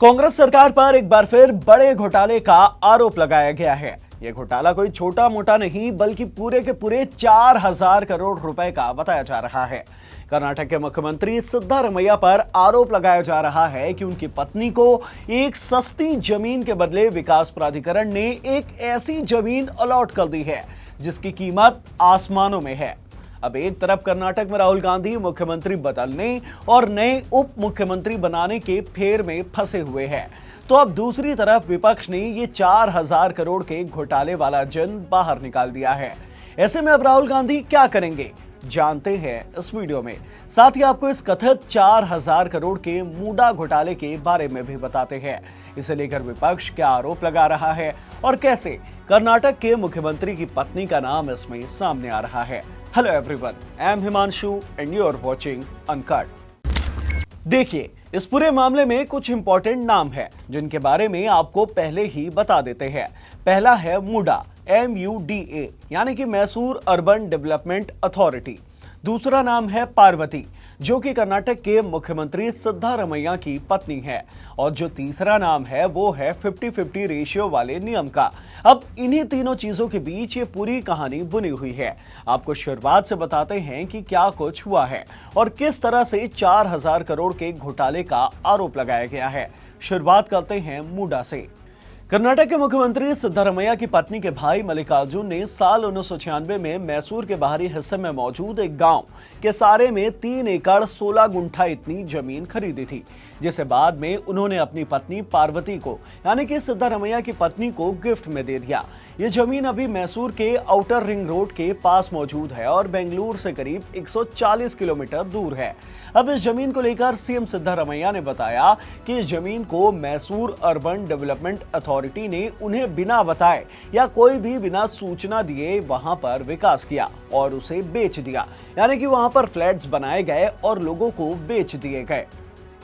कांग्रेस सरकार पर एक बार फिर बड़े घोटाले का आरोप लगाया गया है। यह घोटाला कोई छोटा मोटा नहीं बल्कि पूरे के पूरे 4000 करोड़ रुपए का बताया जा रहा है। कर्नाटक के मुख्यमंत्री सिद्धारमैया पर आरोप लगाया जा रहा है कि उनकी पत्नी को एक सस्ती जमीन के बदले विकास प्राधिकरण ने एक ऐसी जमीन अलॉट कर दी है जिसकी कीमत आसमानों में है। अब एक तरफ कर्नाटक में राहुल गांधी मुख्यमंत्री बदलने और नए उप मुख्यमंत्री बनाने के फेर में फंसे हुए हैं, तो अब दूसरी तरफ विपक्ष ने ये 4000 करोड़ के घोटाले वाला जन बाहर निकाल दिया है। ऐसे में अब राहुल गांधी क्या करेंगे, जानते हैं इस वीडियो में। साथ ही आपको इस कथित 4000 करोड़ के मूडा घोटाले के बारे में भी बताते हैं। इसे लेकर विपक्ष क्या आरोप लगा रहा है और कैसे कर्नाटक के मुख्यमंत्री की पत्नी का नाम इसमें सामने आ रहा है। Hello everyone, I am Himanshu and you are watching uncut. देखिए, इस पूरे मामले में कुछ इंपॉर्टेंट नाम है जिनके बारे में आपको पहले ही बता देते हैं। पहला है मूडा, MUDA, यानी कि मैसूर अर्बन डेवलपमेंट अथॉरिटी। दूसरा नाम है पार्वती, जो कि कर्नाटक के मुख्यमंत्री सिद्धारमैया की पत्नी है। और जो तीसरा नाम है वो है 50-50 रेशियो वाले नियम का। अब इन्हीं तीनों चीजों के बीच ये पूरी कहानी बुनी हुई है। आपको शुरुआत से बताते हैं कि क्या कुछ हुआ है और किस तरह से 4000 करोड़ के घोटाले का आरोप लगाया गया है। शुरुआत करते हैं मूडा से। कर्नाटक के मुख्यमंत्री सिद्धारमैया की पत्नी के भाई मल्लिकार्जुन ने साल 1996 में मैसूर के बाहरी हिस्से में मौजूद एक गांव के सारे में 3 एकड़ 16 गुंठा इतनी जमीन खरीदी थी, जिसे बाद में उन्होंने अपनी पत्नी पार्वती को, यानी कि सिद्धारमैया की पत्नी को गिफ्ट में दे दिया। ये जमीन अभी मैसूर के आउटर रिंग रोड के पास मौजूद है और बेंगलुरु से करीब 140 किलोमीटर दूर है। अब इस जमीन को लेकर सीएम सिद्धारमैया ने बताया कि इस जमीन को मैसूर अर्बन डेवलपमेंट अथॉरिटी ने उन्हें बिना बताए या कोई भी बिना सूचना दिए वहां पर विकास किया और उसे बेच दिया, यानी कि वहां पर फ्लैट्स बनाए गए और लोगों को बेच दिए गए।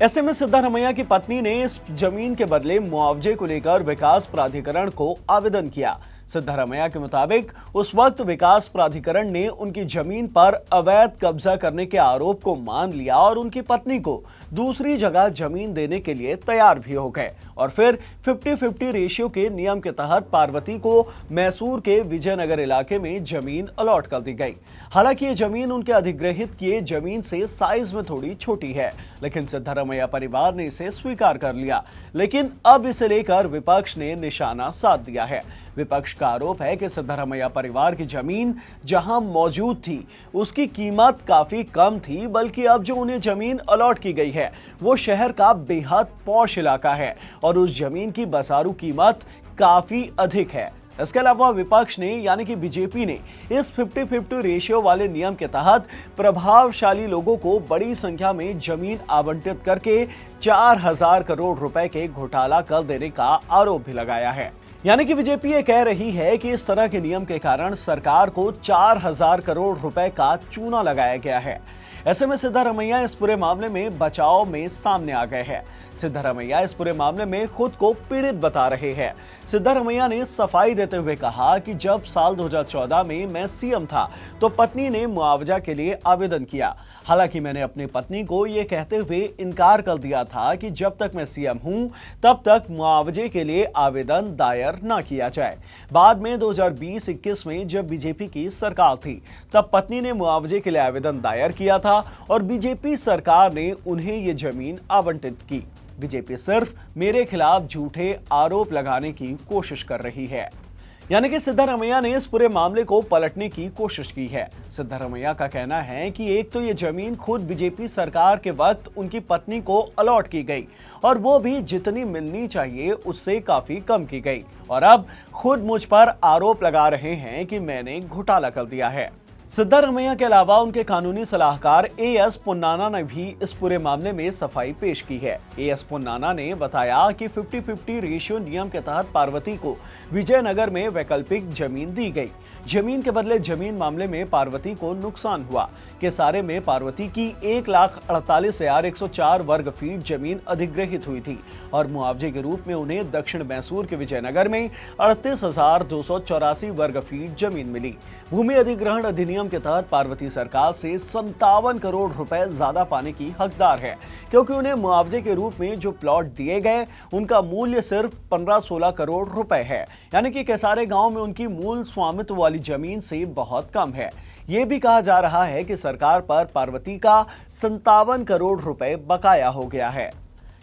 ऐसे में सिद्धारमैया की पत्नी ने इस जमीन के बदले मुआवजे को लेकर विकास प्राधिकरण को आवेदन किया। सिद्धारमैया के मुताबिक उस वक्त विकास प्राधिकरण ने उनकी जमीन पर अवैध कब्जा करने के आरोप को मान लिया और उनकी पत्नी को दूसरी जगह जमीन देने के लिए तैयार भी हो गए। और फिर 50-50 रेशियो के नियम के तहत पार्वती को मैसूर के विजयनगर इलाके में जमीन अलॉट कर दी गई। हालांकि ये जमीन उनके अधिग्रहित किए जमीन से साइज में थोड़ी छोटी है, लेकिन सिद्धारमैया परिवार ने इसे स्वीकार कर लिया। लेकिन अब इसे लेकर विपक्ष ने निशाना साध दिया है। विपक्ष का आरोप है कि सिद्धारमैया परिवार की जमीन जहां मौजूद थी उसकी कीमत काफी कम थी, बल्कि अब जो उन्हें जमीन अलॉट की गई है वो शहर का बेहद पॉश इलाका है और उस जमीन की बाजारू कीमत काफी अधिक है। इसके अलावा विपक्ष ने, यानी कि बीजेपी ने, इस 50-50 रेशियो वाले नियम के तहत प्रभावशाली लोगों को बड़ी संख्या में जमीन आवंटित करके 4000 करोड़ रुपए के घोटाला कर देने का आरोप भी लगाया है। यानी कि बीजेपी ये कह रही है कि इस तरह के नियम के कारण सरकार को 4000 करोड़ रुपए का चूना लगाया गया है। ऐसे में सिद्धारमैया इस पूरे मामले में बचाव में सामने आ गए हैं। सिद्धारमैया इस पूरे मामले में खुद को पीड़ित बता रहे हैं। सिद्धारमैया ने सफाई देते हुए कहा कि जब साल 2014 में मैं सीएम था तो पत्नी ने मुआवजा के लिए आवेदन किया। हालांकि मैंने अपनी पत्नी को यह कहते हुए इनकार कर दिया था कि जब तक मैं सीएम हूं तब तक मुआवजे के लिए आवेदन दायर न किया जाए। बाद में 2020-21 में जब बीजेपी की सरकार थी तब पत्नी ने मुआवजे के लिए आवेदन दायर किया था और बीजेपी सरकार ने उन्हें ये जमीन आवंटित की। बीजेपी सिर्फ मेरे खिलाफ झूठे आरोप लगाने की कोशिश कर रही है। यानी कि सिद्धारमैया ने इस पूरे मामले को पलटने की कोशिश की है। सिद्धारमैया का कहना है कि एक तो ये जमीन खुद बीजेपी सरकार के वक्त उनकी पत्नी को अलॉट की गई और वो भी जितनी मिलनी चाहिए उससे काफी कम की गई, और अब खुद मुझ पर आरोप लगा रहे हैं कि मैंने घोटाला कर दिया है। सिद्धारमैया के अलावा उनके कानूनी सलाहकार AS पुन्नाना ने भी इस पूरे मामले में सफाई पेश की है। AS पुन्नाना ने बताया कि 50-50 रेशियो नियम के तहत पार्वती को विजयनगर में वैकल्पिक जमीन दी गई। जमीन के बदले जमीन मामले में पार्वती को नुकसान हुआ। केसारे में पार्वती की 1,48,104 वर्ग फीट जमीन अधिग्रहित हुई थी और मुआवजे के रूप में उन्हें दक्षिण मैसूर के विजयनगर में 38,284 वर्ग फीट जमीन मिली। भूमि अधिग्रहण अधिनियम नियम के तहत पार्वती सरकार से 57 करोड़ रुपए ज्यादा पाने की हकदार है, क्योंकि उन्हें मुआवजे के रूप में जो प्लॉट दिए गए उनका मूल्य सिर्फ 15-16 करोड़ रुपए है। यानी कि केसारे गांव में उनकी मूल स्वामित्व वाली जमीन से बहुत कम है। ये भी कहा जा रहा है कि सरकार पर पार्वती का 57 करोड़ रुपए बकाया हो गया है।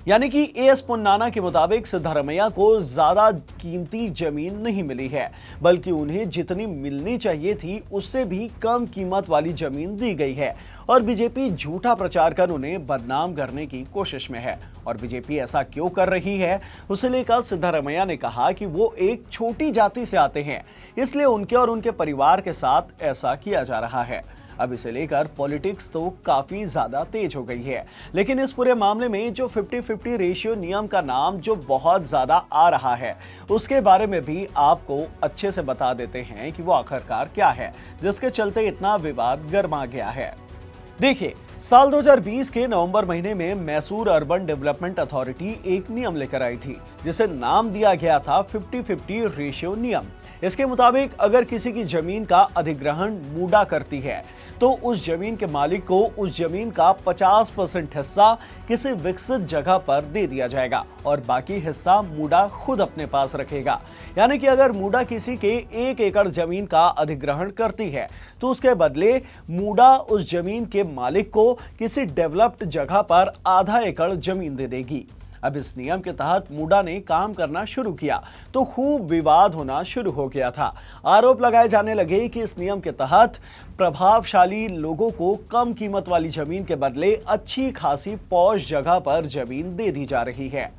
यानी कि एएस पुन्नाना के मुताबिक सिद्धारमैया को ज्यादा कीमती जमीन नहीं मिली है, बल्कि उन्हें जितनी मिलनी चाहिए थी उससे भी कम कीमत वाली जमीन दी गई है और बीजेपी झूठा प्रचार कर उन्हें बदनाम करने की कोशिश में है। और बीजेपी ऐसा क्यों कर रही है, उसे लेकर सिद्धारमैया ने कहा कि वो एक छोटी जाति से आते हैं, इसलिए उनके और उनके परिवार के साथ ऐसा किया जा रहा है। अब इसे लेकर पॉलिटिक्स तो काफी ज्यादा तेज हो गई है, लेकिन इस पूरे मामले में जो 50-50 रेशियो नियम का नाम जो बहुत ज्यादा आ रहा है, उसके बारे में भी आपको अच्छे से बता देते हैं कि वो आखिरकार क्या है, जिसके चलते इतना विवाद गर्मा गया है। देखिए, साल 2020 के नवंबर महीने में मैसूर अर्बन डेवलपमेंट अथॉरिटी एक नियम लेकर आई थी, जिसे नाम दिया गया था 50-50 रेशियो नियम। इसके मुताबिक अगर किसी की जमीन का अधिग्रहण मूडा करती है तो उस जमीन के मालिक को उस जमीन का 50% हिस्सा किसी विकसित जगह पर दे दिया जाएगा और बाकी हिस्सा मूडा खुद अपने पास रखेगा। यानी कि अगर मूडा किसी के 1 एकड़ जमीन का अधिग्रहण करती है तो उसके बदले मूडा उस जमीन के मालिक को किसी डेवलप्ड जगह पर आधा एकड़ जमीन दे देगी। अब इस नियम के तहत मूडा ने काम करना शुरू किया तो खूब विवाद होना शुरू हो गया था। आरोप लगाए जाने लगे कि इस नियम के तहत प्रभावशाली लोगों को कम कीमत वाली जमीन के बदले अच्छी खासी पॉश जगह पर जमीन दे दी जा रही है,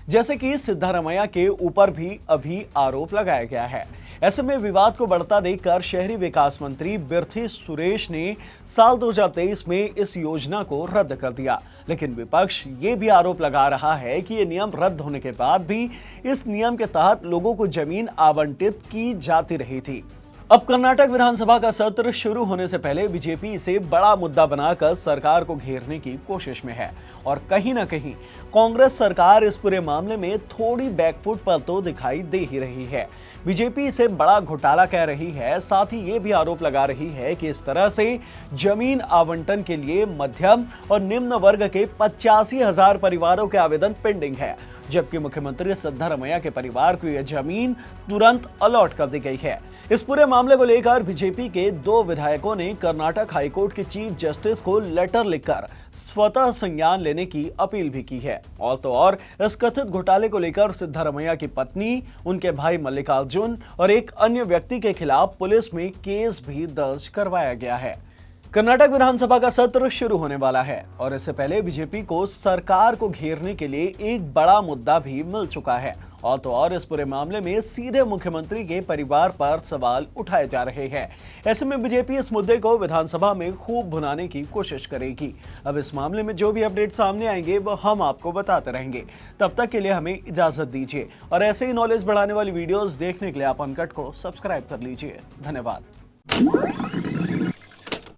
जैसे कि सिद्धारमैया के ऊपर भी अभी आरोप लगाया गया है। ऐसे में विवाद को बढ़ता देखकर शहरी विकास मंत्री बिरथी सुरेश ने साल 2023 में इस योजना को रद्द कर दिया, लेकिन विपक्ष ये भी आरोप लगा रहा है कि ये नियम रद्द होने के बाद भी इस नियम के तहत लोगों को जमीन आवंटित की जाती रही थी। अब कर्नाटक विधानसभा का सत्र शुरू होने से पहले बीजेपी इसे बड़ा मुद्दा बनाकर सरकार को घेरने की कोशिश में है और कहीं ना कहीं कांग्रेस सरकार इस पूरे मामले में थोड़ी बैकफुट पर तो दिखाई दे ही रही है। बीजेपी इसे बड़ा घोटाला कह रही है, साथ ही ये भी आरोप लगा रही है कि इस तरह से जमीन आवंटन के लिए मध्यम और निम्न वर्ग के 85,000 परिवारों के आवेदन पेंडिंग है, जबकि मुख्यमंत्री सिद्धारमैया के परिवार को यह जमीन तुरंत अलॉट कर दी गई है। इस पूरे मामले को लेकर बीजेपी के 2 विधायकों ने कर्नाटक हाईकोर्ट के चीफ जस्टिस को लेटर लिखकर स्वतः संज्ञान लेने की अपील भी की है। और तो और इस कथित घोटाले को लेकर सिद्धारमैया की पत्नी, उनके भाई मल्लिकार्जुन और एक अन्य व्यक्ति के खिलाफ पुलिस में केस भी दर्ज करवाया गया है। कर्नाटक विधानसभा का सत्र शुरू होने वाला है और इससे पहले बीजेपी को सरकार को घेरने के लिए एक बड़ा मुद्दा भी मिल चुका है। और तो और इस पूरे मामले में सीधे मुख्यमंत्री के परिवार पर सवाल उठाए जा रहे हैं। ऐसे में बीजेपी इस मुद्दे को विधानसभा में खूब भुनाने की कोशिश करेगी। अब इस मामले में जो भी अपडेट सामने आएंगे वो हम आपको बताते रहेंगे। तब तक के लिए हमें इजाजत दीजिए और ऐसे ही नॉलेज बढ़ाने वाली वीडियोस देखने के लिए आप अनकट को सब्सक्राइब कर लीजिए। धन्यवाद।